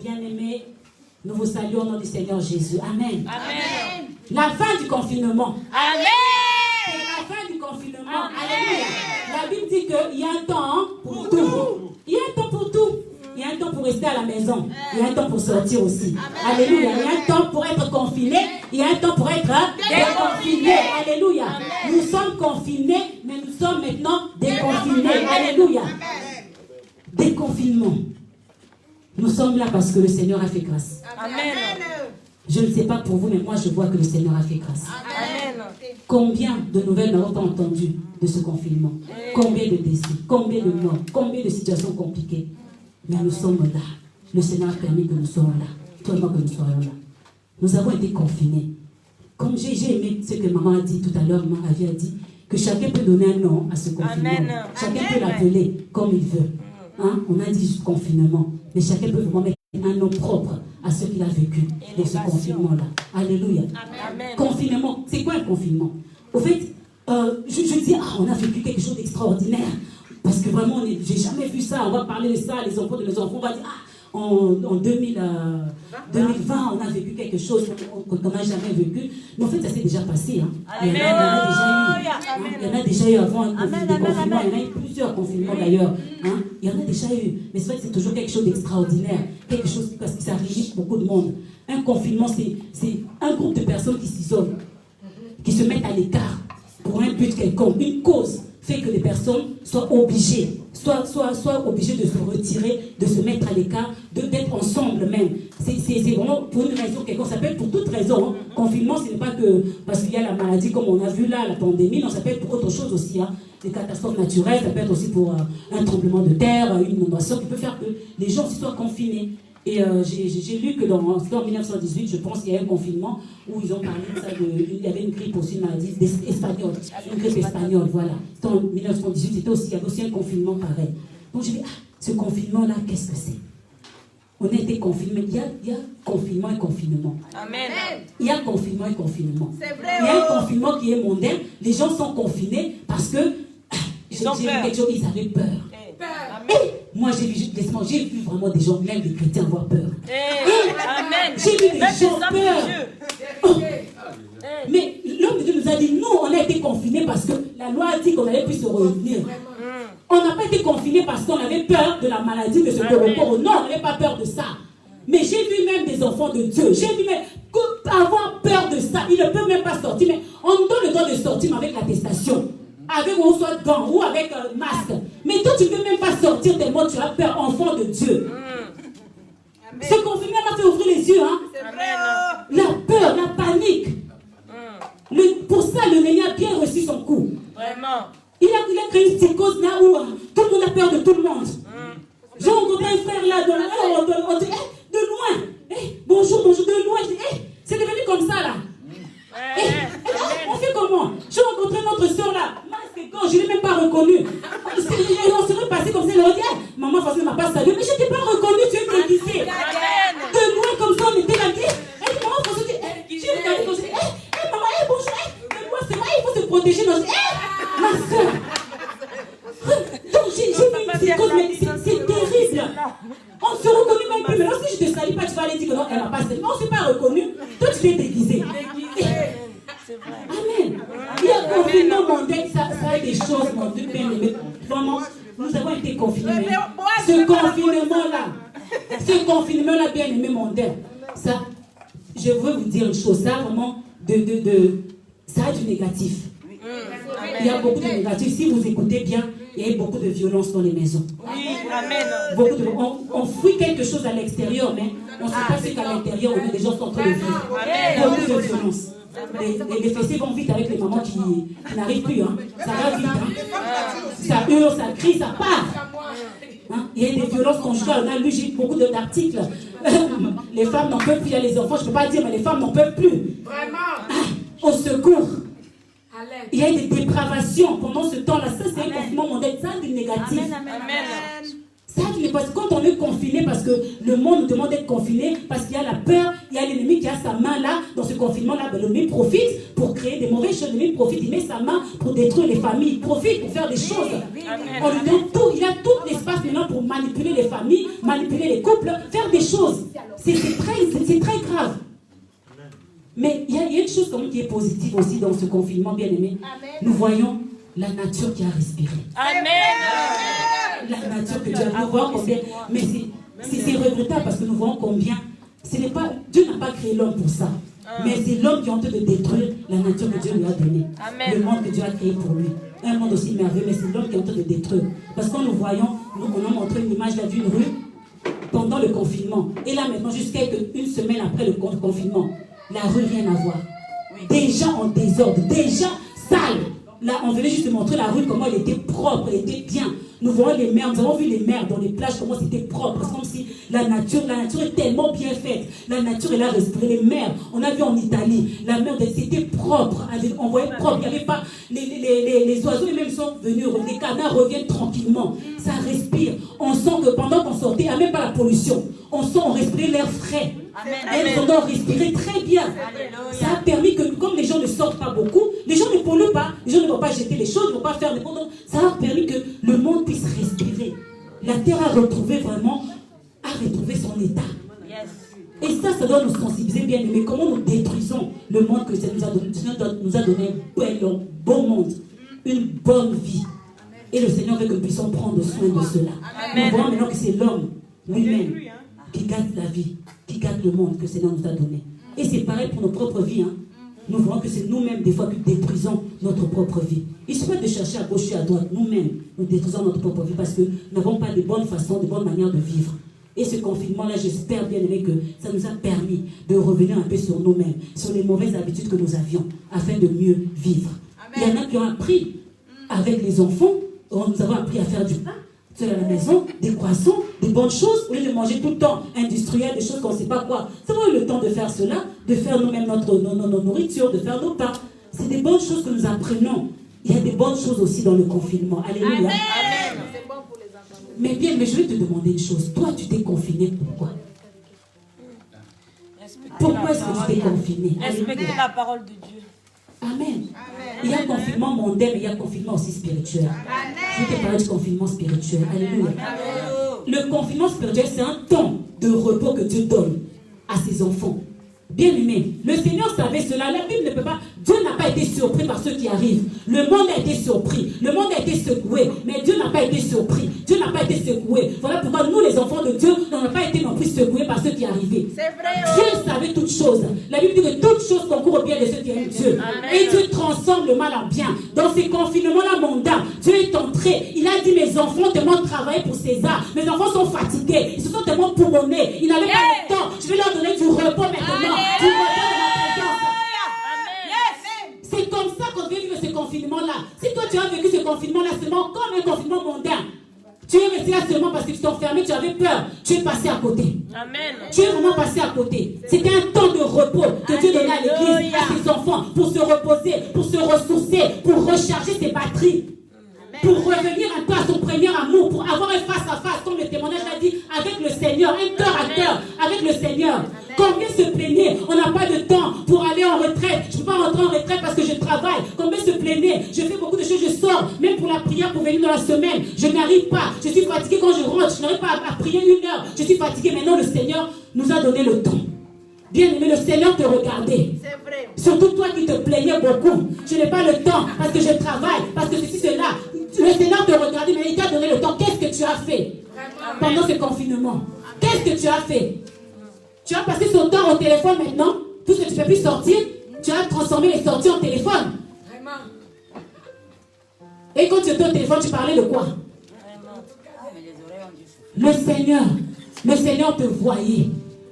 bien-aimés, nous vous saluons au nom du Seigneur Jésus. Amen. Amen. La fin du confinement. Amen. C'est la fin du confinement. Alléluia. La Bible dit qu'il y a un temps pour tout. Il y a un temps pour tout. Il y a un temps pour rester à la maison. Il y a un temps pour sortir aussi. Alléluia. Il y a un temps pour être confiné. Il y a un temps pour être déconfiné. Alléluia. Nous sommes confinés, mais nous sommes maintenant déconfinés. Alléluia. Déconfinement. Nous sommes là parce que le Seigneur a fait grâce. Amen. Je ne sais pas pour vous, mais moi je vois que le Seigneur a fait grâce. Amen. Combien de nouvelles n'avons pas entendues de ce confinement? Combien de décès? Combien de morts? Combien de situations compliquées? Mais nous sommes là. Le Seigneur a permis que nous soyons là. Toi et moi que nous soyons là. Nous avons été confinés. Comme j'ai aimé ce que maman a dit tout à l'heure, maman Ravi a dit, que chacun peut donner un nom à ce confinement. Amen. Chacun peut l'appeler comme il veut. Hein? On a dit juste confinement. Mais chacun peut vraiment mettre un nom propre à ce qu'il a vécu dans ce confinement-là. Alléluia. Amen. Confinement, c'est quoi un confinement? Au fait, je dis, on a vécu quelque chose d'extraordinaire. Parce que vraiment, j'ai jamais vu ça. On va parler de ça, les enfants de nos enfants. On va dire, en 2020, on a vécu quelque chose qu'on n'a jamais vécu. Mais en fait, ça s'est déjà passé. Hein. Il y en a déjà eu avant un confinement. Il y en a eu plusieurs confinements d'ailleurs. Hein. Il y en a déjà eu. Mais c'est vrai que c'est toujours quelque chose d'extraordinaire. Quelque chose, parce que ça réunit beaucoup de monde. Un confinement, c'est un groupe de personnes qui s'isolent, qui se mettent à l'écart pour un but quelconque, une cause fait que les personnes soient obligées, soient obligées de se retirer, de se mettre à l'écart, d'être ensemble même. C'est vraiment pour une raison quelconque. Ça peut être pour toute raison. Hein. Confinement, ce n'est pas que parce qu'il y a la maladie, comme on a vu là, la pandémie. Non, ça peut être pour autre chose aussi. Hein. Des catastrophes naturelles, ça peut être aussi pour un tremblement de terre, une inondation qui peut faire que les gens soient confinés. Et j'ai lu que dans 1918, je pense qu'il y a un confinement où ils ont parlé de ça, il y avait une grippe aussi, une maladie espagnole, une grippe espagnole, voilà. C'était en 1918, il y avait aussi un confinement pareil. Donc je dis, ce confinement-là, qu'est-ce que c'est? On a été confinés, il y a confinement et confinement. Amen. Il y a confinement et confinement. C'est vrai. Il y a un confinement qui est mondain, les gens sont confinés parce que, Ils ont peur. quelque chose, ils avaient peur. Moi, j'ai vu vraiment des gens, même des chrétiens, avoir peur. Amen. J'ai vu des gens peur. Oh. Mais l'homme de Dieu nous a dit, nous, on a été confinés parce que la loi a dit qu'on allait plus se réunir. On n'a pas été confinés parce qu'on avait peur de la maladie, de ce corrompre. Non, on n'avait pas peur de ça. Mais j'ai vu même des enfants de Dieu. J'ai vu même avoir peur de ça. Ils ne peuvent même pas sortir. Mais on nous donne le droit de sortir avec l'attestation. Avec ou soit gants ou avec masque. Mais toi, tu ne peux même pas sortir tellement tu as peur, enfant de Dieu. Ce confinement m'a fait ouvrir les yeux. Hein? La peur, la panique. Pour ça, le Seigneur a bien reçu son coup. Vraiment. Il a créé une psychose là où tout le monde a peur de tout le monde. J'ai rencontré un frère là, on dit, de loin. Bonjour, de loin. Je dis, c'est devenu comme ça là. On fait comment? J'ai rencontré notre soeur là, masque et gants, je ne l'ai même pas reconnue. On serait passé comme ça, elle aurait dit, maman Fatou ne m'a pas salué, mais je ne t'ai pas reconnue, tu es déguisée. De loin comme ça, on était là, elle dit, maman Fatou, j'ai regardé comme ça, maman, bonjour, de loin c'est moi, il faut se protéger. Ma soeur. Donc j'ai vu une psychose, mais c'est terrible. On ne se reconnaît même plus. Maintenant, si je ne te salue pas, tu vas aller dire que non, elle ne m'a pas salué. On ne s'est pas reconnu. Toi, tu t'es déguisé. Amen. Il y a un confinement mondain, ça a des choses, mon Dieu, bien aimé. Vraiment, nous avons été confinés. Ce confinement-là, bien aimé, mondain, ça, je veux vous dire une chose, ça vraiment, ça a du négatif. Il y a beaucoup de négatifs. Si vous écoutez bien, il y a beaucoup de violence dans les maisons. Oui, amen. On fuit quelque chose à l'extérieur, mais on ne sait pas ce qu'à l'intérieur, les gens sont en train de vivre. Beaucoup de violence. Les fessées vont vite avec les mamans qui n'arrivent plus. Hein. Ça va vite. Hein. Ça hurle, ça crie, ça part. Hein. Il y a des violences conjugales. On a lu beaucoup d'articles. Les femmes n'en peuvent plus. Il y a les enfants, je ne peux pas dire, mais les femmes n'en peuvent plus. Vraiment. Au secours. Il y a des dépravations pendant ce temps-là. Ça, c'est un confinement mondial. Ça a du négatif. Amen. Ça a du parce que quand on est confiné, parce que le monde nous demande d'être confiné, parce qu'il y a la peur, il y a l'ennemi qui a sa main là, dans ce confinement-là, ben, l'ennemi profite pour créer des mauvaises choses. L'ennemi profite, il met sa main pour détruire les familles, il profite pour faire des choses. On lui donne tout, il a tout l'espace maintenant pour manipuler les familles, manipuler les couples, faire des choses. C'est très grave. Mais il y a une chose quand même qui est positive aussi dans ce confinement, bien aimé. Nous voyons la nature qui a respiré. Amen. La nature que Dieu a. Nous voyons combien. Mais c'est regrettable parce que nous voyons combien. Dieu n'a pas créé l'homme pour ça. Mais c'est l'homme qui est en train de détruire la nature que Dieu lui a donnée. Le monde que Dieu a créé pour lui. Un monde aussi merveilleux, mais c'est l'homme qui est en train de détruire. Parce que quand nous voyons, on a montré une image là d'une rue pendant le confinement. Et là maintenant, jusqu'à une semaine après le confinement, la rue, rien à voir. Des gens en désordre, des gens sales. Là, on venait juste de montrer la rue, comment elle était propre, elle était bien. Nous voyons les mers, nous avons vu les mers dans les plages, comment c'était propre. C'est comme si la nature est tellement bien faite. La nature, elle a respiré. Les mers, on a vu en Italie, la mer, c'était propre. On voyait propre, il n'y avait pas... Les oiseaux, les mêmes sont venus, les canards reviennent tranquillement. Ça respire. On sent que pendant qu'on sortait, il n'y a même pas la pollution. On respirait l'air frais. Elles ont respiré très bien. Alléluia. Ça a permis que, comme les gens ne sortent pas beaucoup, les gens ne polluent pas, les gens ne vont pas jeter les choses, ne vont pas faire des choses. Ça a permis que le monde puisse respirer. La terre a retrouvé son état. Et ça doit nous sensibiliser, bien aimés. Comment nous détruisons le monde que ça nous a donné un bon monde, une bonne vie. Et le Seigneur veut que nous puissions prendre soin de cela. Nous voyons maintenant que c'est l'homme lui-même qui garde la vie, qui garde le monde que le Seigneur nous a donné. Et c'est pareil pour nos propres vies. Nous voyons que c'est nous-mêmes des fois que détruisons notre propre vie. Il ne suffit pas de chercher à gauche et à droite. Nous-mêmes, nous détruisons notre propre vie parce que nous n'avons pas de bonnes façons, de bonnes manières de vivre. Et ce confinement-là, j'espère bien aimé que ça nous a permis de revenir un peu sur nous-mêmes, sur les mauvaises habitudes que nous avions, afin de mieux vivre. Amen. Il y en a qui ont appris avec les enfants, nous avons appris à faire du pain, à la maison, des croissants, des bonnes choses, au lieu de manger tout le temps industriel, des choses qu'on ne sait pas quoi. Nous avons eu le temps de faire cela, de faire nous-mêmes nos nourritures, de faire nos pains. C'est des bonnes choses que nous apprenons. Il y a des bonnes choses aussi dans le confinement. Alléluia. Amen. C'est bon pour les enfants. Mais bien, mais je vais te demander une chose. Toi, tu t'es confiné, pourquoi? Pourquoi est-ce que tu t'es confiné? Respecter la parole de Dieu. Amen. Amen. Il y a un confinement mondain, mais il y a un confinement aussi spirituel. Amen. Je vais te parler du confinement spirituel. Alléluia. Le confinement spirituel, c'est un temps de repos que Dieu donne à ses enfants. Bien aimé, le Seigneur savait cela. La Bible ne peut pas. Dieu n'a pas été surpris par ceux qui arrivent. Le monde a été surpris. Le monde a été secoué. Mais Dieu n'a pas été surpris. Dieu n'a pas été secoué. Voilà pourquoi nous, les enfants de Dieu, n'avons pas été non plus secoués par ceux qui arrivaient. C'est vrai. Dieu savait toutes choses. La Bible dit que toutes choses concourent au bien de ceux qui aiment Dieu. Amen. Et Dieu transforme le mal en bien. Dans ces confinements-là mondains, Dieu est entré. Il a dit, mes enfants ont tellement travaillé pour César. Mes enfants sont fatigués. Ils se sont tellement poumonnés. Ils n'avaient pas le temps. Je vais leur donner du repos maintenant. Du repos de ma présence. C'est comme ça qu'on vit ce confinement-là. Si toi tu as vécu ce confinement-là seulement comme un confinement mondain, tu es resté là seulement parce que tu t'es enfermé, tu avais peur, tu es passé à côté. Amen. Tu es vraiment passé à côté. C'était un temps de repos que Dieu donnait à l'église, à ses enfants, pour se reposer, pour se ressourcer, pour recharger ses batteries. Pour revenir un peu à son premier amour, pour avoir un face-à-face, comme le témoignage l'a dit, avec le Seigneur, un cœur à cœur avec le Seigneur. Combien se plaignaient, on n'a pas de temps pour aller en retraite. Je ne peux pas rentrer en retraite parce que je travaille. Combien se plaignaient, je fais beaucoup de choses, je sors, même pour la prière, pour venir dans la semaine. Je n'arrive pas, je suis fatigué quand je rentre, je n'arrive pas à prier 1 heure. Je suis fatigué, maintenant le Seigneur nous a donné le temps. Bien aimé, le Seigneur te regardait. C'est vrai. Surtout toi qui te plaignais beaucoup. Je n'ai pas le temps parce que je travaille, parce que ceci, cela. Le Seigneur te regardait, mais il t'a donné le temps. Qu'est-ce que tu as fait pendant ce confinement? Qu'est-ce que tu as fait? Tu as passé son temps au téléphone maintenant. Tout ce que tu ne peux plus sortir, tu as transformé les sorties en téléphone. Vraiment. Et quand tu étais au téléphone, tu parlais de quoi? Le Seigneur te voyait.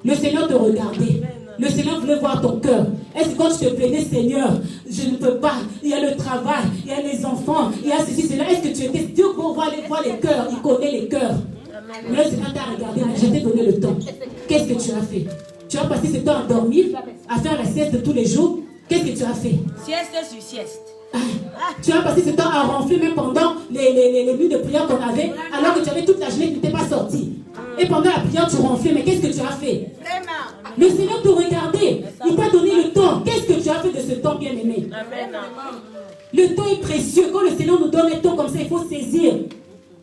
Le Seigneur te regardait. Le Seigneur voulait voir ton cœur. Est-ce que quand tu te plaignais, Seigneur, je ne peux pas, il y a le travail, il y a les enfants, il y a ceci, cela. Est-ce que tu étais, Dieu voit les cœurs, il connaît les cœurs. Mais le Seigneur t'a regardé, mais je t'ai donné le temps. Qu'est-ce que tu as fait? Tu as passé ce temps à dormir, à faire la sieste de tous les jours. Qu'est-ce que tu as fait? Sieste sur sieste. Tu as passé ce temps à ronfler même pendant les nuits de prière qu'on avait, alors que tu avais toute la journée, tu n'étais pas sorti. Et pendant la prière, tu ronflais, mais qu'est-ce que tu as fait? Le Seigneur te regardait, il t'a donné le temps. Qu'est-ce que tu as fait de ce temps, bien-aimé? Le temps est précieux. Quand le Seigneur nous donne le temps comme ça, il faut saisir.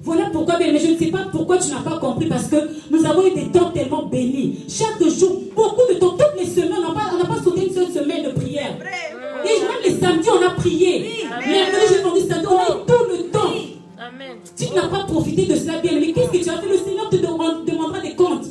Voilà pourquoi, mais je ne sais pas pourquoi tu n'as pas compris, parce que nous avons eu des temps tellement bénis. Chaque jour, beaucoup de temps, toutes les semaines, on n'a pas sauté une seule semaine de prière. Et même les samedis, on a prié. Mercredi, vendredi, samedi, on a eu tout le temps. Amen. Si tu n'as pas profité de cela, bien, mais qu'est-ce que tu as fait? Le Seigneur te demandera des comptes.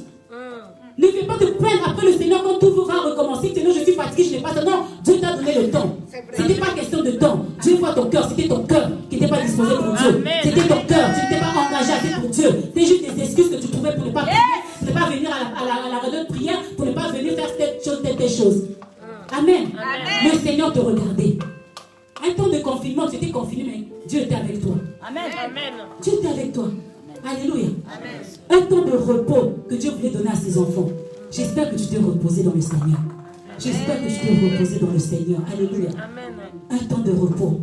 Ne fais pas te plaindre après le Seigneur quand tout va recommencer. Seigneur, je suis fatigué, je n'ai pas ça. Non, Dieu t'a donné le temps. Ce n'était pas question de temps. Dieu voit ton cœur. C'était ton cœur qui n'était pas disposé pour Dieu. C'était ton cœur. Tu n'étais pas engagé assez pour Dieu. C'était juste des excuses que tu trouvais pour ne pas prier, pour ne pas venir à la réunion de prière, pour ne pas venir faire telle chose. Amen. Le Seigneur te regardait. Un temps de confinement, tu étais confiné, mais Dieu était avec toi. Amen. Dieu était avec toi. Alléluia. Un temps de repos que Dieu voulait donner à ses enfants. J'espère que tu t'es reposé dans le Seigneur. J'espère que tu t'es reposé dans le Seigneur. Alléluia. Un temps de repos.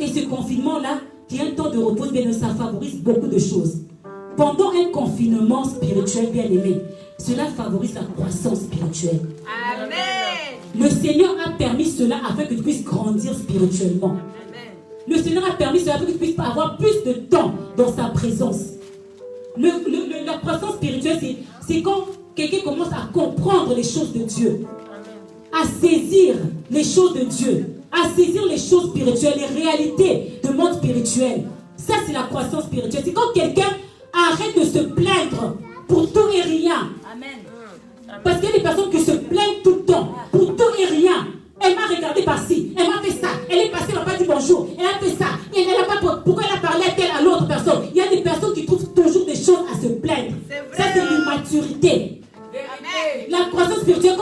Et ce confinement-là, qui est un temps de repos, bien, ça favorise beaucoup de choses. Pendant un confinement spirituel bien aimé, cela favorise la croissance spirituelle. Amen. Le Seigneur a permis cela afin que tu puisses grandir spirituellement. Le Seigneur a permis cela afin que tu puisses avoir plus de temps dans sa présence. La croissance spirituelle, c'est quand quelqu'un commence à comprendre les choses de Dieu, à saisir les choses de Dieu, à saisir les choses spirituelles, les réalités du monde spirituel. Ça, c'est la croissance spirituelle. C'est quand quelqu'un arrête de se plaindre pour tout et rien. Parce qu'il y a des personnes qui se plaignent tout le temps pour tout et rien. Elle m'a regardé par-ci, elle m'a fait ça, elle est passée, elle m'a pas dit bonjour, elle a fait ça, et elle a pas, pourquoi elle a parlé à telle à l'autre personne? Il y a des personnes qui trouvent toujours des choses à se plaindre. Ça, c'est l'immaturité. La croissance spirituelle,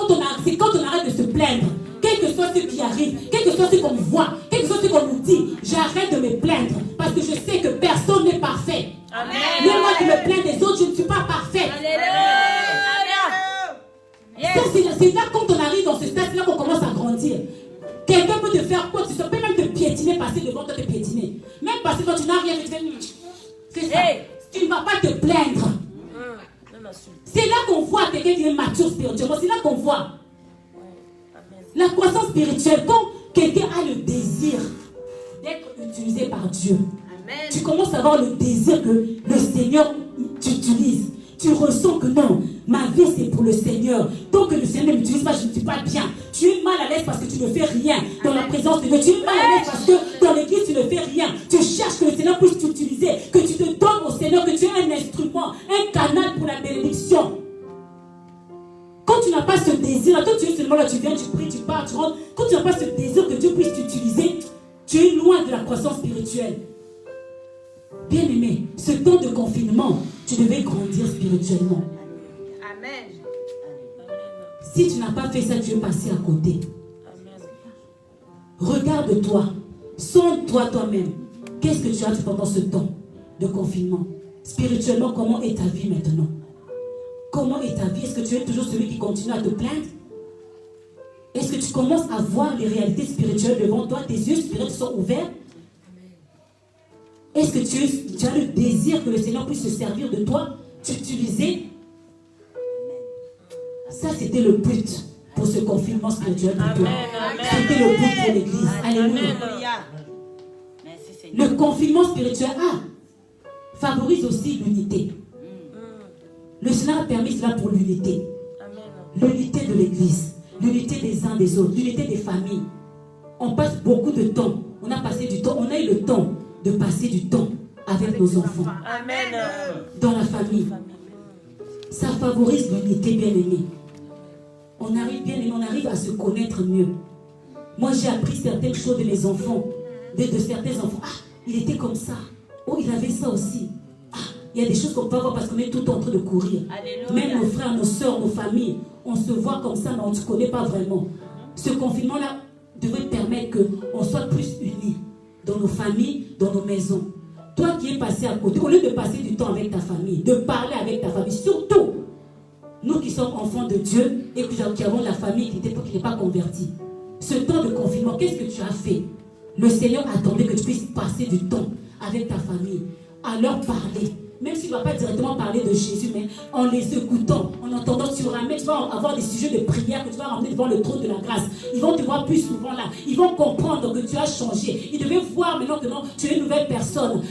c'est quand on arrête de se plaindre. Quel que soit ce qui arrive, quel que soit ce qu'on voit, quel que soit ce qu'on nous dit, j'arrête de me plaindre parce que je sais que personne n'est parfait. Même moi qui me plains des autres, je ne suis pas parfaite. C'est là quand on arrive dans ce stade, c'est là qu'on commence à grandir. Quelqu'un peut te faire quoi? Tu peux même te piétiner, passer devant toi, te piétiner. Même passer quand tu n'as rien, tu fais. C'est ça. Tu ne vas pas te plaindre. C'est là qu'on voit quelqu'un qui est mature spirituellement. C'est là qu'on voit la croissance spirituelle. Quand quelqu'un a le désir d'être utilisé par Dieu, tu commences à avoir le désir que le Seigneur t'utilise. Tu ressens que non, ma vie c'est pour le Seigneur. Tant que le Seigneur ne m'utilise pas, je ne suis pas bien. Tu es mal à l'aise parce que tu ne fais rien dans la présence de Dieu. Tu es mal à l'aise parce que dans l'église tu ne fais rien. Tu cherches que le Seigneur puisse t'utiliser, que tu te donnes au Seigneur, que tu es un instrument, un canal pour la bénédiction. Quand tu n'as pas ce désir, toi tu es seulement là, tu viens, tu pries, tu pars, tu rentres. Quand tu n'as pas ce désir que Dieu puisse t'utiliser, tu es loin de la croissance spirituelle. Bien aimé, ce temps de confinement, tu devais grandir spirituellement. Amen. Si tu n'as pas fait ça, tu es passé à côté. Regarde-toi, sonde-toi toi-même. Qu'est-ce que tu as fait pendant ce temps de confinement? Spirituellement, comment est ta vie maintenant? Comment est ta vie? Est-ce que tu es toujours celui qui continue à te plaindre? Est-ce que tu commences à voir les réalités spirituelles devant toi? Tes yeux spirituels sont ouverts? Est-ce que tu as le désir que le Seigneur puisse se servir de toi, t'utiliser? Ça, c'était le but pour ce confinement spirituel pour toi. C'était le but pour l'Église. Alléluia. Le confinement spirituel favorise aussi l'unité. Le Seigneur a permis cela pour l'unité. L'unité de l'Église, l'unité des uns des autres, l'unité des familles. On passe beaucoup de temps. On a passé du temps. On a eu le temps de passer du temps avec nos enfants. Amen. Dans la famille. Ça favorise l'unité, bien-aimée. On arrive bien aimé, on arrive à se connaître mieux. Moi, j'ai appris certaines choses de mes enfants, de certains enfants. Il était comme ça. Oh, il avait ça aussi. Il y a des choses qu'on peut voir parce qu'on est tout en train de courir. Alléluia. Même nos frères, nos soeurs, nos familles, on se voit comme ça, mais on ne se connaît pas vraiment. Ce confinement-là devrait permettre qu'on soit plus unis dans nos familles, dans nos maisons. Toi qui es passé à côté, au lieu de passer du temps avec ta famille, de parler avec ta famille, surtout nous qui sommes enfants de Dieu et qui avons la famille qui n'est pas convertie. Ce temps de confinement, qu'est-ce que tu as fait Le Seigneur attendait que tu puisses passer du temps avec ta famille, à leur parler. Même si tu ne vas pas directement parler de Jésus, mais en les écoutant, en entendant, tu vas avoir des sujets de prière que tu vas ramener devant le trône de la grâce. Ils vont te voir plus souvent là. Ils vont comprendre que tu as changé. Ils devaient voir maintenant que non, tu es une nouvelle personne.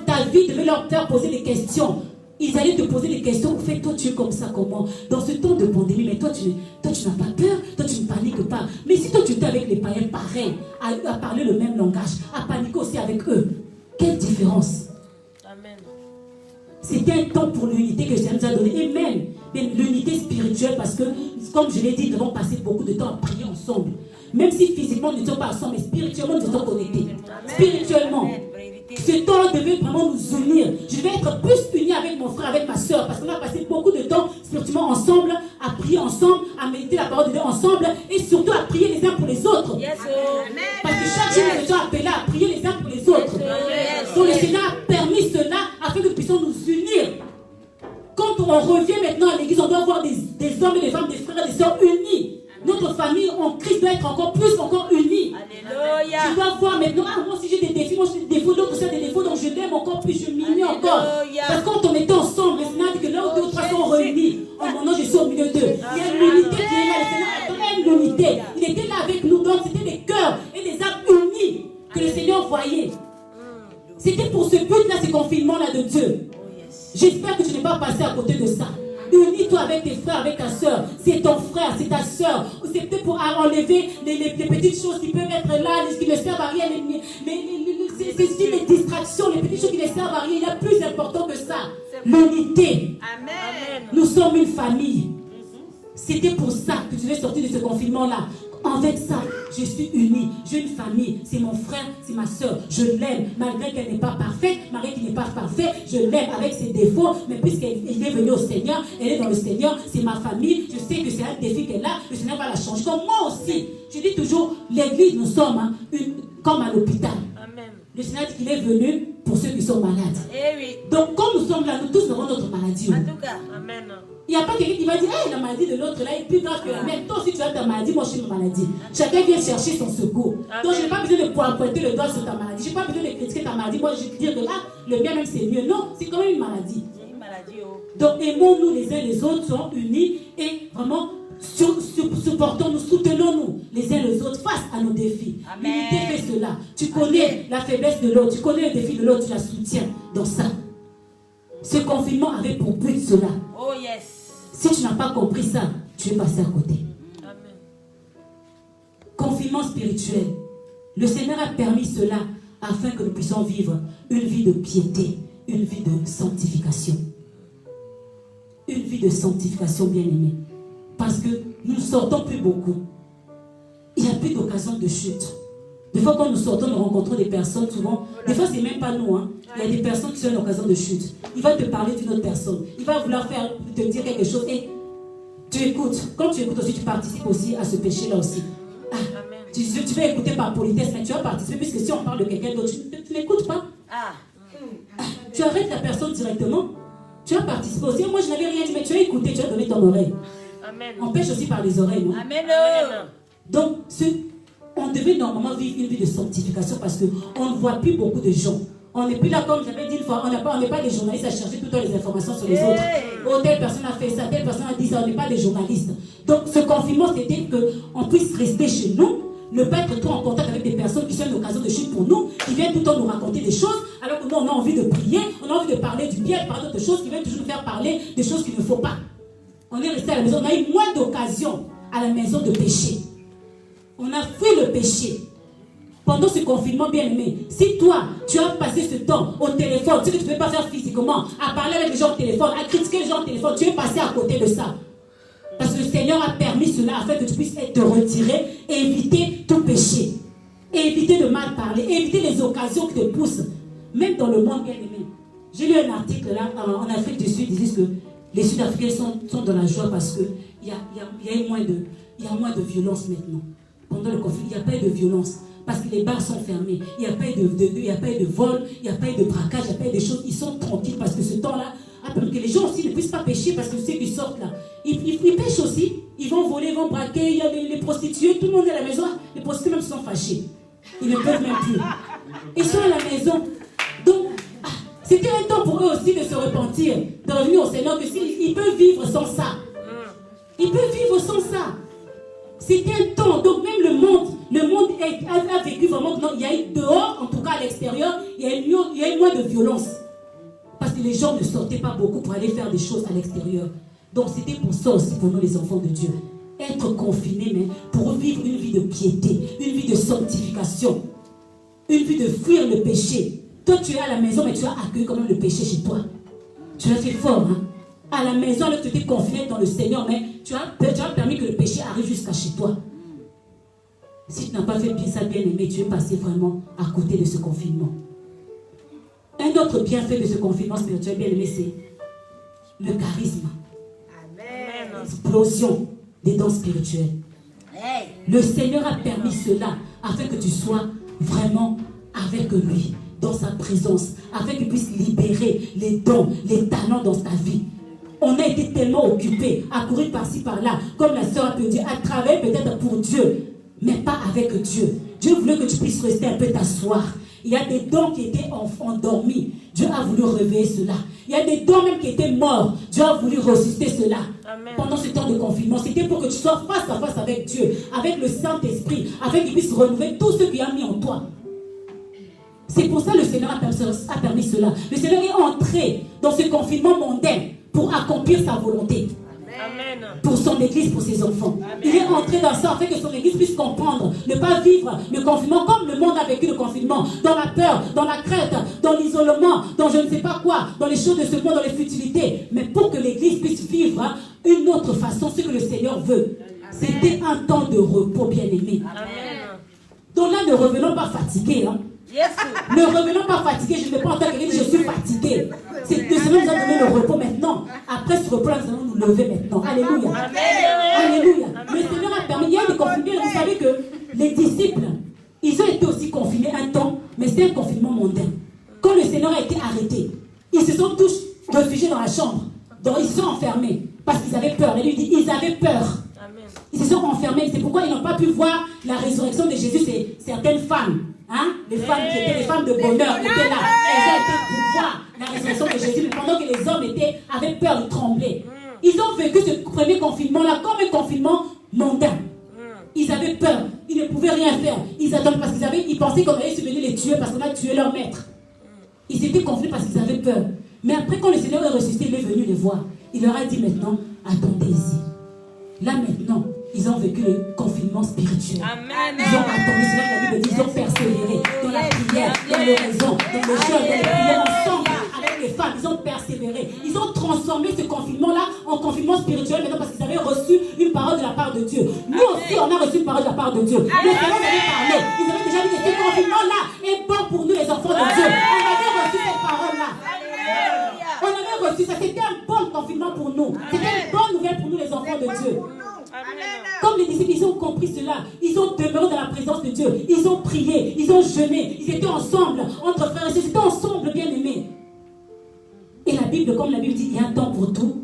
Ta vie devait leur faire poser des questions. Ils allaient te poser des questions. Au fait, toi, tu es comme ça, comment? Dans ce temps de pandémie, mais toi, tu n'as pas peur. Toi, tu ne paniques pas. Mais si toi, tu étais avec les païens pareil, à parler le même langage, à paniquer aussi avec eux, quelle différence? Amen. C'était un temps pour l'unité que le Seigneur nous a donné. Et même l'unité spirituelle, parce que, comme je l'ai dit, nous devons passer beaucoup de temps à prier ensemble. Même si physiquement, nous ne sommes pas ensemble, mais spirituellement, nous sommes connectés. Spirituellement. Ce temps devait vraiment nous unir. Je vais être plus unie avec mon frère, avec ma soeur, parce qu'on a passé beaucoup de temps spirituellement ensemble, à prier ensemble, à méditer la parole de Dieu ensemble, et surtout à prier les uns pour les autres. Yes, parce que chaque jour, nous sommes appelés à prier les uns pour les autres. Donc le Seigneur a permis cela afin que nous puissions nous unir. Quand on revient maintenant à l'église, on doit voir des hommes et des femmes, des frères et des sœurs unis. Notre famille en Christ doit être encore unie. Alléluia. Tu dois voir maintenant, moi aussi j'ai des défis, moi j'ai des défauts, d'autres aussi ont des défauts, donc je l'aime encore plus, je m'unis encore. Parce que quand on était ensemble, le Seigneur dit que là où deux ou trois sont réunis, en mon nom je suis au milieu d'eux. Il y a l'unité qui est là, le Seigneur attendait l'unité. Il était là avec nous, donc c'était des cœurs et des âmes unis que le Seigneur voyait. C'était pour ce but-là, ce confinement-là de Dieu. J'espère que tu n'es pas passé à côté de ça. Unis-toi avec tes frères, avec ta soeur. C'est ton frère, c'est ta soeur. C'est peut-être pour enlever les petites choses qui peuvent être là, qui ne servent à rien, les distractions, les petites choses qui ne servent à rien. Il y a plus important que ça. L'unité. Amen. Nous sommes une famille. C'était pour ça que tu devais sortir de ce confinement-là. Avec ça, je suis unie. J'ai une famille. C'est mon frère, c'est ma soeur. Je l'aime, malgré qu'elle n'est pas parfaite, malgré qu'il n'est pas parfait. Je l'aime avec ses défauts. Mais puisqu'elle est venue au Seigneur, elle est dans le Seigneur, c'est ma famille. Je sais que c'est un défi qu'elle a. Le Seigneur va la changer. Comme moi aussi. Je dis toujours, l'église, nous sommes comme à l'hôpital. Amen. Le Seigneur dit qu'il est venu pour ceux qui sont malades. Eh oui. Donc, comme nous sommes là, nous tous avons notre maladie. En tout cas. Amen. Il n'y a pas quelqu'un qui va dire, hey, la maladie de l'autre là est plus grave que la mienne. Toi aussi tu as ta maladie, moi j'ai ma maladie. Chacun vient chercher son secours. Donc je n'ai pas besoin de pointer le doigt sur ta maladie. Je n'ai pas besoin de critiquer ta maladie. Moi je vais dire que là, le mien même c'est mieux. Non, c'est quand même une maladie. C'est une maladie. Oh. Donc aimons-nous les uns les autres, soyons unis et vraiment supportons-nous, soutenons-nous les uns les autres face à nos défis. L'unité fait cela. Tu connais la faiblesse de l'autre, tu connais le défi de l'autre, tu la soutiens dans ça. Ce confinement avait pour but cela. Oh yes. Si tu n'as pas compris ça, tu es passé à côté. Amen. Confinement spirituel. Le Seigneur a permis cela afin que nous puissions vivre une vie de piété, une vie de sanctification. Une vie de sanctification, bien-aimée. Parce que nous ne sortons plus beaucoup. Il n'y a plus d'occasion de chute. Des fois, quand nous sortons, nous rencontrons des personnes, souvent, des fois, ce n'est même pas nous. Hein. Il y a des personnes qui sont en occasion de chute. Il va te parler d'une autre personne. Il va vouloir te dire quelque chose et tu écoutes. Quand tu écoutes aussi, tu participes aussi à ce péché-là aussi. Ah, tu vas écouter par politesse, mais tu vas participer, puisque si on parle de quelqu'un d'autre, tu n'écoutes pas. Tu arrêtes la personne directement. Tu vas participer aussi. Moi, je n'avais rien dit, mais tu as écouté, tu as donné ton oreille. Amen. On pêche aussi par les oreilles, non? Amen. Donc, on devait normalement vivre une vie de sanctification parce qu'on ne voit plus beaucoup de gens. On n'est plus là, comme j'avais dit une fois, on n'est pas des journalistes à chercher tout le temps les informations sur les autres. Oh, telle personne a fait ça, telle personne a dit ça, on n'est pas des journalistes. Donc, ce confinement, c'était qu'on puisse rester chez nous, ne pas être trop en contact avec des personnes qui sont une occasion de chute pour nous, qui viennent tout le temps nous raconter des choses, alors que nous, on a envie de prier, on a envie de parler du bien, de parler d'autres choses, qui viennent toujours nous faire parler des choses qu'il ne faut pas. On est resté à la maison, on a eu moins d'occasions à la maison de pécher. On a fui le péché. Pendant ce confinement, bien aimé, si toi, tu as passé ce temps au téléphone, ce que tu ne peux pas faire physiquement, à parler avec les gens au téléphone, à critiquer les gens au téléphone, tu es passé à côté de ça. Parce que le Seigneur a permis cela afin que tu puisses te retirer et éviter tout péché. Et éviter de mal parler, et éviter les occasions qui te poussent. Même dans le monde, bien aimé. J'ai lu un article là, en Afrique du Sud, ils disent que les Sud-Africains sont dans la joie parce qu'il y a moins de violence maintenant. Pendant le confinement, il n'y a pas eu de violence. Parce que les bars sont fermés. Il n'y a pas eu de vol, il n'y a pas eu de braquage, il n'y a pas eu de choses. Ils sont tranquilles parce que ce temps-là a permis que les gens aussi ne puissent pas pécher parce que ceux qui sortent là, ils pêchent aussi. Ils vont voler, ils vont braquer, il y a les prostituées, tout le monde est à la maison. Les prostituées même sont fâchées. Ils ne peuvent même plus. Ils sont à la maison. Donc, c'était un temps pour eux aussi de se repentir, de revenir au Seigneur, que s'ils peuvent vivre sans ça. Ils peuvent vivre sans ça. C'était un temps. Donc même le monde a vécu vraiment. Non, il y a eu dehors, en tout cas à l'extérieur, il y a eu moins de violence. Parce que les gens ne sortaient pas beaucoup pour aller faire des choses à l'extérieur. Donc c'était pour ça aussi, pour nous les enfants de Dieu. Être confinés, mais pour vivre une vie de piété, une vie de sanctification, une vie de fuir le péché. Toi tu es à la maison, mais tu as accueilli quand même le péché chez toi. Tu l'as fait fort, hein? À la maison, alors que tu étais confiné dans le Seigneur, mais tu as permis que le péché arrive jusqu'à chez toi. Si tu n'as pas fait bien ça, bien aimé, tu es passé vraiment à côté de ce confinement. Un autre bienfait de ce confinement spirituel, bien aimé, c'est le charisme. Amen. L'explosion des dons spirituels. Le Seigneur a permis cela afin que tu sois vraiment avec lui, dans sa présence, afin qu'il puisse libérer les dons, les talents dans ta vie. On a été tellement occupés, à courir par-ci, par-là, comme la sœur a pu dire, à travailler peut-être pour Dieu, mais pas avec Dieu. Dieu voulait que tu puisses rester un peu t'asseoir. Il y a des dons qui étaient endormis. Dieu a voulu réveiller cela. Il y a des dons même qui étaient morts. Dieu a voulu ressusciter cela. Amen. Pendant ce temps de confinement, c'était pour que tu sois face à face avec Dieu, avec le Saint-Esprit, afin qu'il puisse renouveler tout ce qu'il a mis en toi. C'est pour ça que le Seigneur a permis cela. Le Seigneur est entré dans ce confinement mondain pour accomplir sa volonté. Amen. Pour son église, pour ses enfants. Amen. Il est entré dans ça afin que son église puisse comprendre, ne pas vivre le confinement comme le monde a vécu le confinement, dans la peur, dans la crainte, dans l'isolement, dans je ne sais pas quoi, dans les choses de ce monde, dans les futilités, mais pour que l'église puisse vivre une autre façon, ce que le Seigneur veut. C'était un temps de repos, bien-aimé. Donc là, ne revenons pas fatigués, hein. Yes. Ne revenons pas fatigués. Je ne vais pas entendre quelqu'un dire je suis fatigué. C'est que le Seigneur nous a donné le repos maintenant. Après ce repos, nous allons nous lever maintenant. Alléluia. Amen. Alléluia. Le Seigneur a permis. Il y a des confinés. Vous savez que les disciples, ils ont été aussi confinés un temps, mais c'est un confinement mondain. Quand le Seigneur a été arrêté, ils se sont tous réfugiés dans la chambre. Donc ils se sont enfermés parce qu'ils avaient peur. Et lui dit ils avaient peur. Ils se sont enfermés. C'est pourquoi ils n'ont pas pu voir la résurrection de Jésus. C'est certaines femmes. Hein? Les femmes qui étaient les femmes de bonheur étaient là. Elles ont été pour voir la résurrection de Jésus. Mais pendant que les hommes avaient peur, ils tremblaient. Ils ont vécu ce premier confinement-là comme un confinement mondain. Ils avaient peur. Ils ne pouvaient rien faire. Ils attendent parce ils pensaient qu'on allait se venir les tuer parce qu'on a tué leur maître. Ils étaient confinés parce qu'ils avaient peur. Mais après, quand le Seigneur est ressuscité, il est venu les voir. Il leur a dit maintenant, attendez-y. Là maintenant, ils ont vécu le confinement spirituel. Amen. Ils ont attendu, c'est là que la Bible dit, ils ont persévéré dans la prière, dans l'oraison, dans le jeûne, dans les prières ensemble avec les femmes. Ils ont persévéré. Ils ont transformé ce confinement-là en confinement spirituel maintenant parce qu'ils avaient reçu une parole de la part de Dieu. Nous aussi, on a reçu une parole de la part de Dieu. Le Seigneur avait parlé. Ils avaient déjà dit que ce confinement-là est bon pour nous, les enfants de Dieu. On avait reçu cette parole-là. On avait reçu ça. C'était un bon confinement pour nous. C'était une bonne nouvelle pour nous, les enfants de Dieu. Amen. Comme les disciples, ils ont compris cela. Ils ont demeuré dans la présence de Dieu. Ils ont prié, ils ont jeûné. Ils étaient ensemble, entre frères et sœurs. Ils étaient ensemble, bien-aimés. Et la Bible, comme la Bible dit, il y a un temps pour tout.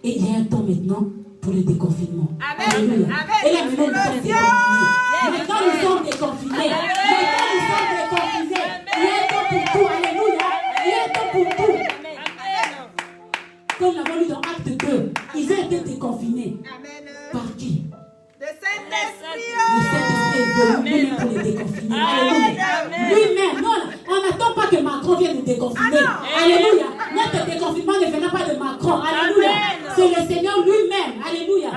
Et il y a un temps maintenant pour le déconfinement. Amen. Alléluia. Amen. Et là, maintenant, nous sommes déconfinés. Maintenant, nous sommes déconfinés. Maintenant, nous sommes déconfinés. Il y a un temps pour tout. Alléluia. Il y a un temps pour tout. Comme nous l'avons lu dans Acte 2, ils ont été déconfinés. Amen. Par qui? Le Saint-Esprit. Le Saint-Esprit est venu lui pour les déconfiner. Alléluia. Lui-même. Non, on n'attend pas que Macron vienne nous déconfiner. Alléluia. Notre déconfinement ne venait pas de Macron. Alléluia. C'est le Seigneur lui-même. Alléluia.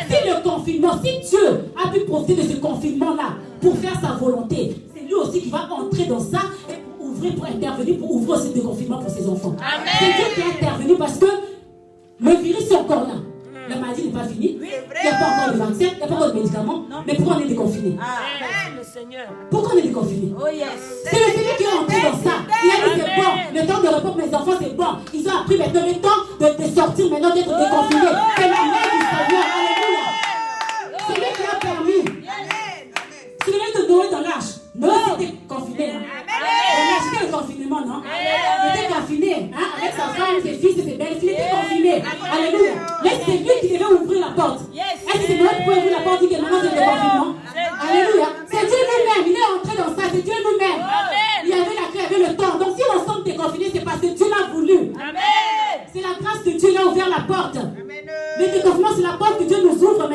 Si le confinement, si Dieu a pu profiter de ce confinement-là pour faire sa volonté, c'est lui aussi qui va entrer dans ça et pour intervenir, pour ouvrir ce déconfinement pour ses enfants. C'est Dieu qui est intervenu parce que le virus est encore là. La maladie n'est pas finie. Oui, il n'y a pas encore de vaccin, il n'y a pas encore de médicaments. Non. Mais pourquoi on est déconfiné? Le Seigneur. Pourquoi on est déconfiné? Oh yes. C'est le Seigneur qui est entré dans ça. Il a dit c'est bon. Le temps de repos pour mes enfants, c'est bon. Ils ont appris maintenant le temps de sortir, maintenant d'être déconfinés. C'est la main du Seigneur. Alléluia. C'est lui qui a permis. C'est lui de Noé dans l'arche. Noé était confiné. C'était le confinement, non? Il était confiné, hein, avec sa femme, ses fils et ses belles-filles. Il était confiné. Alléluia. Mais c'est lui qui devait ouvrir la porte. Est-ce que c'est Noé qui pouvait ouvrir la porte et dire que maintenant c'est le confinement? Alléluia. C'est Dieu lui-même. Il est entré dans ça. C'est Dieu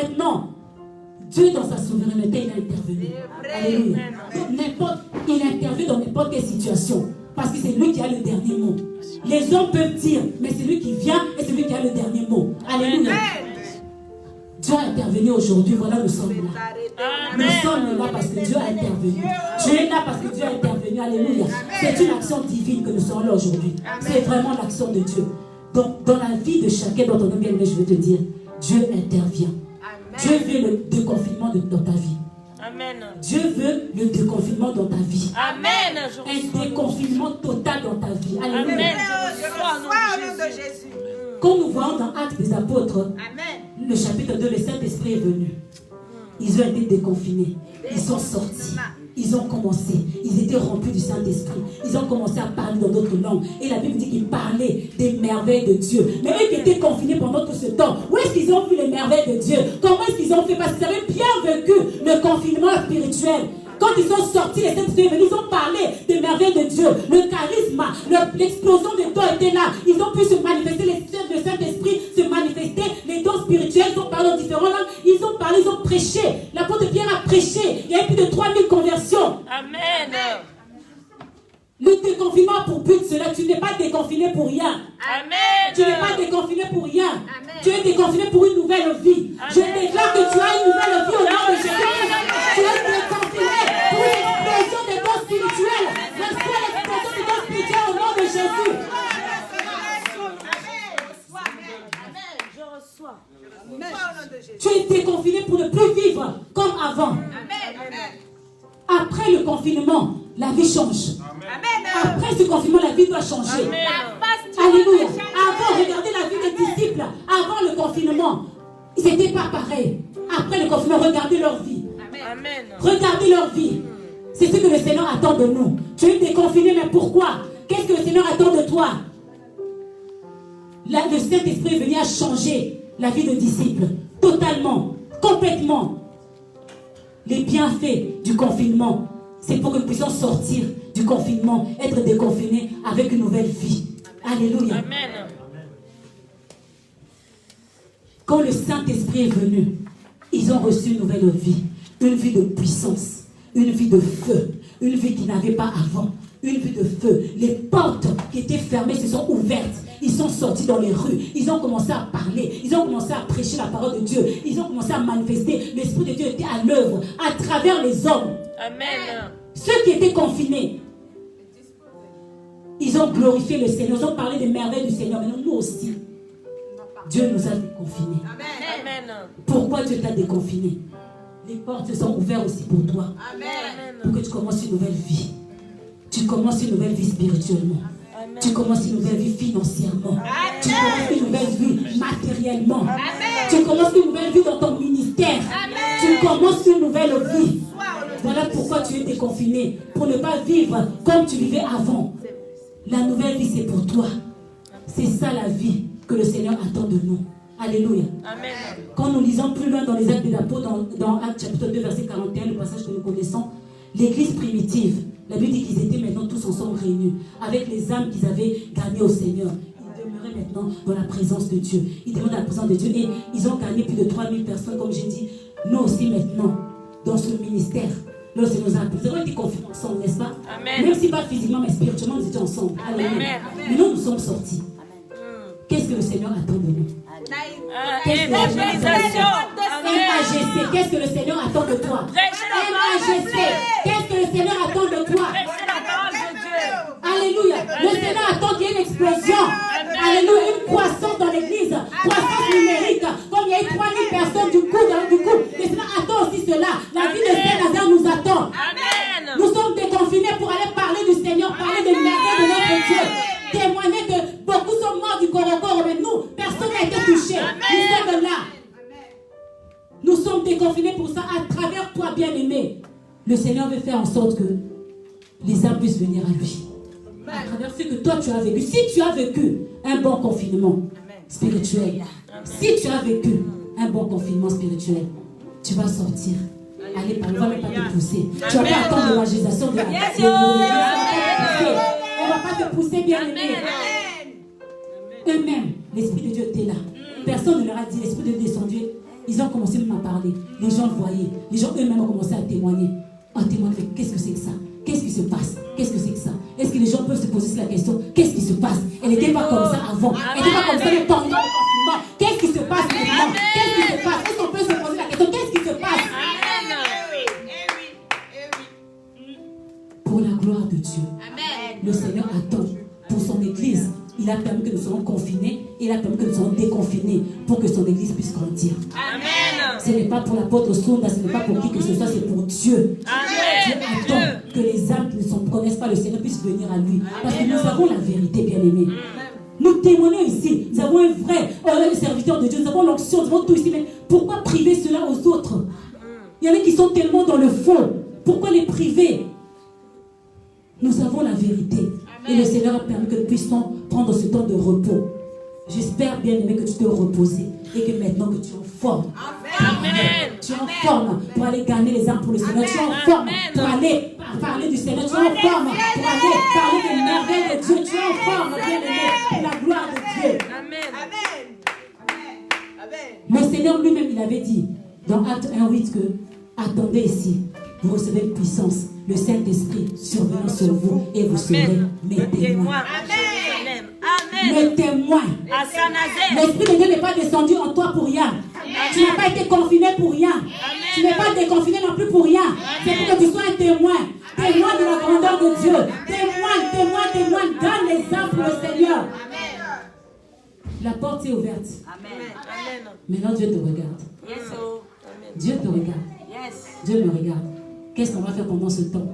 maintenant, Dieu dans sa souveraineté, il a intervenu. Alléluia. Donc, il intervient dans n'importe quelle situation. Parce que c'est lui qui a le dernier mot. Les hommes peuvent dire, mais c'est lui qui vient et c'est lui qui a le dernier mot. Alléluia. Dieu a intervenu aujourd'hui, voilà, nous sommes là. Nous sommes là parce que Dieu a intervenu. Dieu est là parce que Dieu a intervenu. Alléluia. C'est une action divine que nous sommes là aujourd'hui. C'est vraiment l'action de Dieu. Donc, dans la vie de chacun d'entre nous, bien aimé, je veux te dire, Dieu intervient. Dieu veut le déconfinement dans ta vie. Amen. Dieu veut le déconfinement dans ta vie. Amen. Un déconfinement total dans ta vie. Alléluia. Amen. Je reçois au nom de Jésus. Comme nous voyons dans Actes des Apôtres, Amen. le chapitre 2, le Saint-Esprit est venu. Ils ont été déconfinés. Ils sont sortis. Ils ont commencé. Ils étaient remplis du Saint-Esprit. Ils ont commencé à parler dans d'autres langues. Et la Bible dit qu'ils parlaient des merveilles de Dieu. Mais eux qui étaient confinés pendant tout ce temps, où est-ce qu'ils ont vu les merveilles de Dieu? Comment est-ce qu'ils ont fait? Parce qu'ils avaient bien vécu le confinement spirituel. Quand ils sont sortis, les Saints-Esprits, ils ont parlé des merveilles de Dieu. Le charisme, l'explosion des dons était là. Ils ont pu se manifester, le Saint-Esprit se manifester, les dons spirituels, ils ont parlé en différentes langues. Ils ont parlé, ils ont prêché. L'apôtre Pierre a prêché. Il y a eu plus de 3000 conversions. Amen. Le déconfinement a pour but cela. Tu n'es pas déconfiné pour rien. Amen. Tu n'es pas déconfiné pour rien. Amen. Tu es déconfiné pour une nouvelle vie. Amen. Je déclare que tu as une nouvelle vie au nom de Jésus. Tu es déconfiné pour l'explosion des dons spirituels. Reçois l'explosion des dons spirituels au nom de Jésus. Je reçois. Tu es déconfiné pour ne plus vivre comme avant. Après le confinement, la vie change. Après ce confinement, la vie doit changer. Amen. Alléluia. Avant, regardez la vie des disciples. Avant le confinement, ils n'étaient pas pareils. Après le confinement, regardez leur vie. Amen. Regardez leur vie. C'est ce que le Seigneur attend de nous. Tu es déconfiné, mais pourquoi? Qu'est-ce que le Seigneur attend de toi? Là, le Saint-Esprit est venu à changer la vie de disciples. Totalement. Complètement. Les bienfaits du confinement, c'est pour que nous puissions sortir du confinement, être déconfinés avec une nouvelle vie. Alléluia. Amen. Quand le Saint-Esprit est venu, ils ont reçu une nouvelle vie. Une vie de puissance, une vie de feu, une vie qu'ils n'avaient pas avant. Une vie de feu. Les portes qui étaient fermées se sont ouvertes. Ils sont sortis dans les rues. Ils ont commencé à parler. Ils ont commencé à prêcher la parole de Dieu. Ils ont commencé à manifester. L'Esprit de Dieu était à l'œuvre à travers les hommes. Amen. Ceux qui étaient confinés, ils ont glorifié le Seigneur. Ils ont parlé des merveilles du Seigneur. Mais nous aussi, Dieu nous a déconfinés. Amen. Pourquoi Dieu t'a déconfiné? Les portes se sont ouvertes aussi pour toi. Pour que tu commences une nouvelle vie. Tu commences une nouvelle vie spirituellement. Amen. Tu commences une nouvelle vie financièrement. Tu commences une nouvelle vie matériellement. Tu commences une nouvelle vie dans ton ministère. Tu commences une nouvelle vie. Voilà pourquoi tu es déconfiné. Pour ne pas vivre comme tu vivais avant. La nouvelle vie, c'est pour toi. C'est ça la vie que le Seigneur attend de nous. Alléluia. Amen. Quand nous lisons plus loin dans les Actes des Apôtres, dans Actes chapitre 2, verset 41, le passage que nous connaissons, l'église primitive, la Bible dit qu'ils étaient maintenant tous ensemble réunis, avec les âmes qu'ils avaient gagnées au Seigneur. Ils demeuraient maintenant dans la présence de Dieu. Ils demeuraient dans la présence de Dieu et ils ont gagné plus de 3000 personnes, comme j'ai dit. Nous aussi maintenant, dans ce ministère, là, c'est nos âmes. Nous avons été confiés ensemble, n'est-ce pas? Amen. Même si pas physiquement, mais spirituellement, nous étions ensemble. Alléluia. Amen. Mais nous sommes sortis. Qu'est-ce que le Seigneur attend de nous? Évangélisation. Amen. MAGC, qu'est-ce que le Seigneur attend de toi? MAGC, qu'est-ce que le Seigneur attend de toi? Prêchez la parole de Dieu. Alléluia. Le Seigneur attend qu'il y ait une explosion. Alléluia. Une croissance dans l'église. Croissance numérique. Comme il y a eu 3000 personnes du coup, le Seigneur attend aussi cela. La vie de Saint-Nazaire nous attend. Amen. Nous sommes déconfinés pour aller parler du Seigneur, parler des merveilles de notre Dieu. Témoigner que beaucoup sont morts du corps, mais nous, personne n'a été touché. Nous sommes là. Nous sommes déconfinés pour ça à travers toi, bien-aimé. Le Seigneur veut faire en sorte que les âmes puissent venir à lui. À travers ce que toi tu as vécu. Si tu as vécu un bon confinement spirituel, si tu as vécu un bon confinement spirituel, tu vas sortir. Allez, on ne va même pas te pousser. Tu vas pas attendre l'évangélisation de la on ne va pas te pousser, bien-aimé. Eux-mêmes, l'Esprit de Dieu était là. Personne ne leur a dit, l'Esprit de Dieu est descendu. Ils ont commencé même à parler. Les gens le voyaient. Les gens eux-mêmes ont commencé à témoigner. À témoigner, qu'est-ce que c'est que ça? Qu'est-ce qui se passe? Qu'est-ce que c'est que ça? Est-ce que les gens peuvent se poser la question? Qu'est-ce qui se passe? Elle n'était pas comme ça avant. Elle n'était pas comme ça pendant le confinement. Qu'est-ce qui se passe maintenant? Qu'est-ce qui se passe? Est-ce qu'on peut se poser la question? Qu'est-ce qui se passe? Pour la gloire de Dieu. Le Seigneur attend pour son Église. Il a permis que nous soyons confinés et il a permis que nous soyons déconfinés pour que son Église puisse grandir. Amen. Ce n'est pas pour l'apôtre Sounda, ce n'est pas pour qui que ce soit, c'est pour Dieu. Amen. Dieu attend que les âmes qui ne connaissent pas le Seigneur puissent venir à lui. Parce que nous avons la vérité, bien-aimés. Nous témoignons ici. Nous avons un vrai serviteur de Dieu. Nous avons l'onction, nous avons tout ici. Mais pourquoi priver cela aux autres? Il y en a qui sont tellement dans le faux. Pourquoi les priver? Nous avons la vérité. Et le Seigneur a permis que nous puissions prendre ce temps de repos. J'espère, bien aimé, que tu te reposes et que maintenant que tu es en forme. Amen. Tu es en forme pour aller gagner les âmes pour le Seigneur. Tu es en forme pour aller parler du Seigneur. Tu es en forme pour aller parler des merveilles de Dieu. Tu es en forme, bien aimé, pour la gloire de Dieu. Amen. Le Seigneur lui-même, il avait dit dans Acte 1:8 que attendez ici, vous recevez une puissance, le Saint-Esprit survenant sur vous et vous serez mes témoins. Amen. Amen. Mes témoins. À Saint-Nazaire. L'Esprit de Dieu n'est pas descendu en toi pour rien. Tu n'as pas été confiné pour rien. Tu n'es pas déconfiné non plus pour rien. C'est pour que tu sois un témoin. Témoin de la grandeur de Dieu. Témoin. Donne les âmes pour le Seigneur. La porte est ouverte. Amen. Maintenant, Dieu te regarde. Yes, oh. Amen. Dieu te regarde. Yes. Dieu me regarde. Qu'est-ce qu'on va faire pendant ce temps?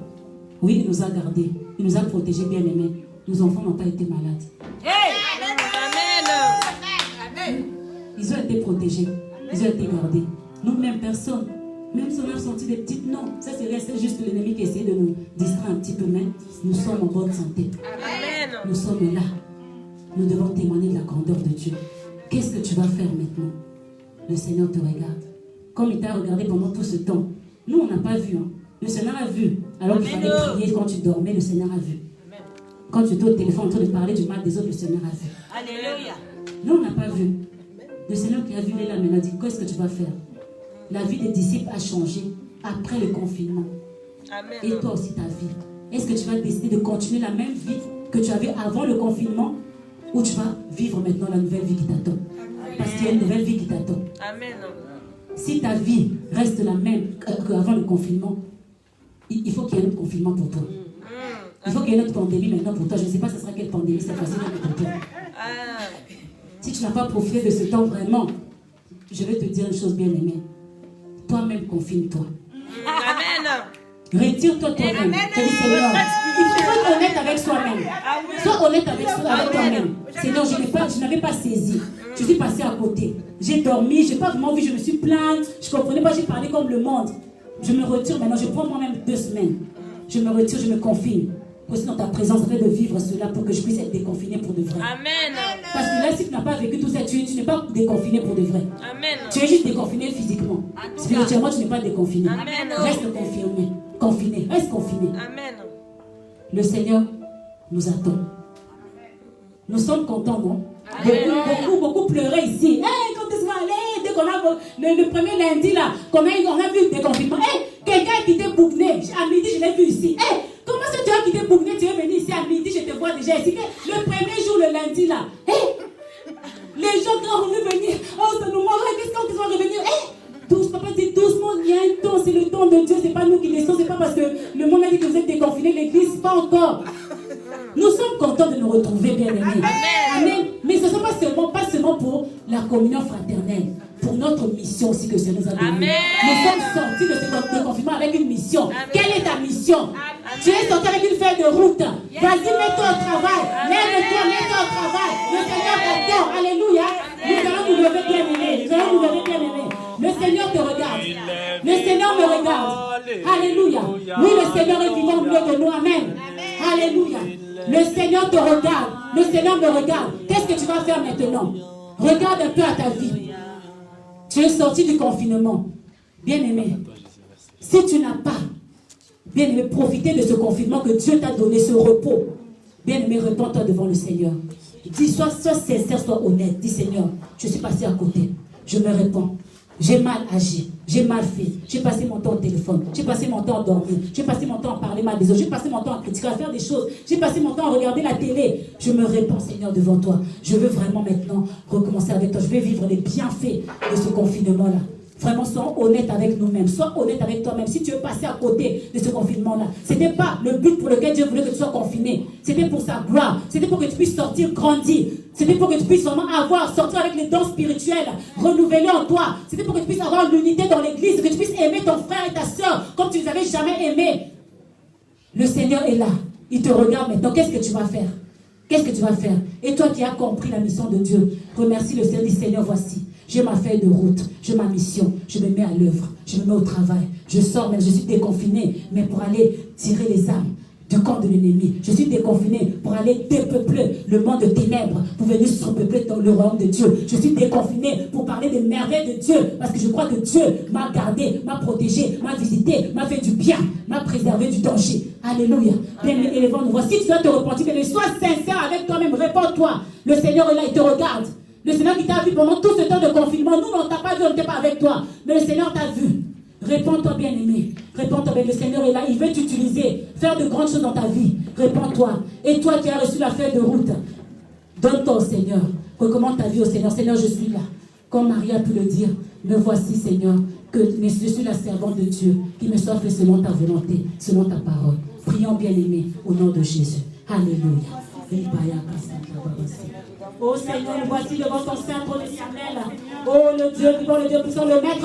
Oui, il nous a gardés. Il nous a protégés, bien aimés. Nos enfants n'ont pas été malades. Hey. Amen. Ils ont été protégés. Ils ont été gardés. Nous-mêmes, personne. Même si on a senti des petites... Non, ça c'est juste l'ennemi qui essaie de nous distraire un petit peu, mais nous sommes en bonne santé. Amen. Nous sommes là. Nous devons témoigner de la grandeur de Dieu. Qu'est-ce que tu vas faire maintenant? Le Seigneur te regarde. Comme il t'a regardé pendant tout ce temps. Nous, on n'a pas vu. Hein. Le Seigneur a vu. Alors qu'il fallait prier quand tu dormais, le Seigneur a vu. Quand tu étais au téléphone en train de parler du mal des autres, le Seigneur a vu. Alléluia. Nous, on n'a pas vu. Le Seigneur qui a vu les là maintenant dit, qu'est-ce que tu vas faire? La vie des disciples a changé après le confinement. Amen. Et toi aussi ta vie. Est-ce que tu vas décider de continuer la même vie que tu avais avant le confinement ou tu vas vivre maintenant la nouvelle vie qui t'attend? Parce qu'il y a une nouvelle vie qui t'attend. Amen. Si ta vie reste la même qu'avant le confinement, il faut qu'il y ait un autre confinement pour toi. Il faut qu'il y ait une autre pandémie maintenant pour toi. Je ne sais pas ce sera quelle pandémie cette fois-ci pour toi. Si tu n'as pas profité de ce temps vraiment, je vais te dire une chose bien aimée. Toi-même, confine-toi. Amen. Retire-toi toi-même. Il faut être honnête avec soi-même. Sois honnête avec toi-même. Seigneur, je n'avais pas saisi. Je suis passée à côté. J'ai dormi, je n'ai pas vraiment vu, je me suis plainte. Je ne comprenais pas, j'ai parlé comme le monde. Je me retire maintenant, je prends moi-même 2 semaines. Je me retire, je me confine. Aussi dans ta présence, afin de vivre cela pour que je puisse être déconfiné pour de vrai. Amen. Parce que là, si tu n'as pas vécu tout ça, tu n'es pas déconfiné pour de vrai. Amen. Tu es juste déconfiné physiquement. Spirituellement, tu n'es pas déconfiné. Amen. Reste confiné. Reste confiné. Amen. Le Seigneur nous attend. Nous sommes contents, non? Beaucoup pleuraient ici. Hey, quand est-ce qu'on va aller? Dès qu'on a le premier lundi là, on a vu le déconfinement. Hey, quelqu'un qui était boucné. À midi, je l'ai vu ici. Hey, comment est-ce que tu as quitté boucné? Tu es venu ici à midi, je te vois déjà ici. Le premier jour, le lundi là. Hey, les gens qui ont voulu venir, oh, ça nous manque. Qu'est-ce qu'on va revenir? Hey, papa dit doucement, il y a un temps, c'est le temps de Dieu, c'est pas nous qui laissons, c'est pas parce que le monde a dit que vous êtes déconfinés, l'église, pas encore. Nous sommes contents de nous retrouver, bien aimés. Amen. Mais ce ne sont pas seulement pour la communion fraternelle, pour notre mission aussi que le Seigneur nous a donnée. Nous sommes sortis de ce déconfinement avec une mission. Amen. Quelle est ta mission? Tu es sorti avec une feuille de route. Vas-y, mets-toi au travail. Lève-toi, mets-toi au travail. Le Seigneur t'attend. Alléluia. Nous allons nous lever, bien aimés. Le Seigneur te regarde. Le Seigneur me regarde. Alléluia. Oui, le Seigneur est vivant au milieu de nous. Amen. Alléluia. Le Seigneur te regarde. Le Seigneur me regarde. Qu'est-ce que tu vas faire maintenant? Regarde un peu à ta vie. Tu es sorti du confinement. Bien-aimé, si tu n'as pas, bien-aimé, profité de ce confinement que Dieu t'a donné, ce repos, bien-aimé, réponds-toi devant le Seigneur. Dis, sois sincère, sois honnête. Dis, Seigneur, je suis passé à côté. Je me réponds. J'ai mal agi, j'ai mal fait, j'ai passé mon temps au téléphone, j'ai passé mon temps à dormir, j'ai passé mon temps à parler mal des autres, j'ai passé mon temps à critiquer, à faire des choses, j'ai passé mon temps à regarder la télé. Je me répands, Seigneur, devant toi. Je veux vraiment maintenant recommencer avec toi. Je vais vivre les bienfaits de ce confinement-là. Vraiment, sois honnête avec nous-mêmes. Sois honnête avec toi-même. Si tu veux passer à côté de ce confinement-là, ce n'était pas le but pour lequel Dieu voulait que tu sois confiné. C'était pour sa gloire. C'était pour que tu puisses sortir, grandir. C'était pour que tu puisses vraiment sortir avec les dons spirituels renouvelés en toi. C'était pour que tu puisses avoir l'unité dans l'église, que tu puisses aimer ton frère et ta soeur comme tu ne les avais jamais aimés. Le Seigneur est là. Il te regarde maintenant. Qu'est-ce que tu vas faire? Qu'est-ce que tu vas faire? Et toi qui as compris la mission de Dieu, remercie le Seigneur. Dis, Seigneur, voici. J'ai ma feuille de route, j'ai ma mission, je me mets à l'œuvre, je me mets au travail, je sors, même je suis déconfiné, mais pour aller tirer les âmes du camp de l'ennemi. Je suis déconfiné pour aller dépeupler le monde de ténèbres, pour venir se repeupler dans le royaume de Dieu. Je suis déconfiné pour parler des merveilles de Dieu, parce que je crois que Dieu m'a gardé, m'a protégé, m'a visité, m'a fait du bien, m'a préservé du danger. Alléluia. Bien, élevons-nous. Voici, tu dois te repentir, mais sois sincère avec toi-même, réponds-toi. Le Seigneur est là, il te regarde. Le Seigneur qui t'a vu pendant tout ce temps de confinement, nous, on ne t'a pas vu, on n'était pas avec toi. Mais le Seigneur t'a vu. Réponds-toi, bien-aimé. Réponds-toi, bien. Le Seigneur est là. Il veut t'utiliser, faire de grandes choses dans ta vie. Réponds-toi. Et toi qui as reçu la feuille de route, donne-toi au Seigneur. Recommande ta vie au Seigneur. Seigneur, je suis là. Comme Marie a pu le dire, me voici, Seigneur, que je suis la servante de Dieu, qui me soit fait selon ta volonté, selon ta parole. Prions, bien-aimé, au nom de Jésus. Alléluia. Oh Seigneur, nous voici devant ton saint trône éternel. Oh le Dieu vivant, le Dieu puissant, le Maître.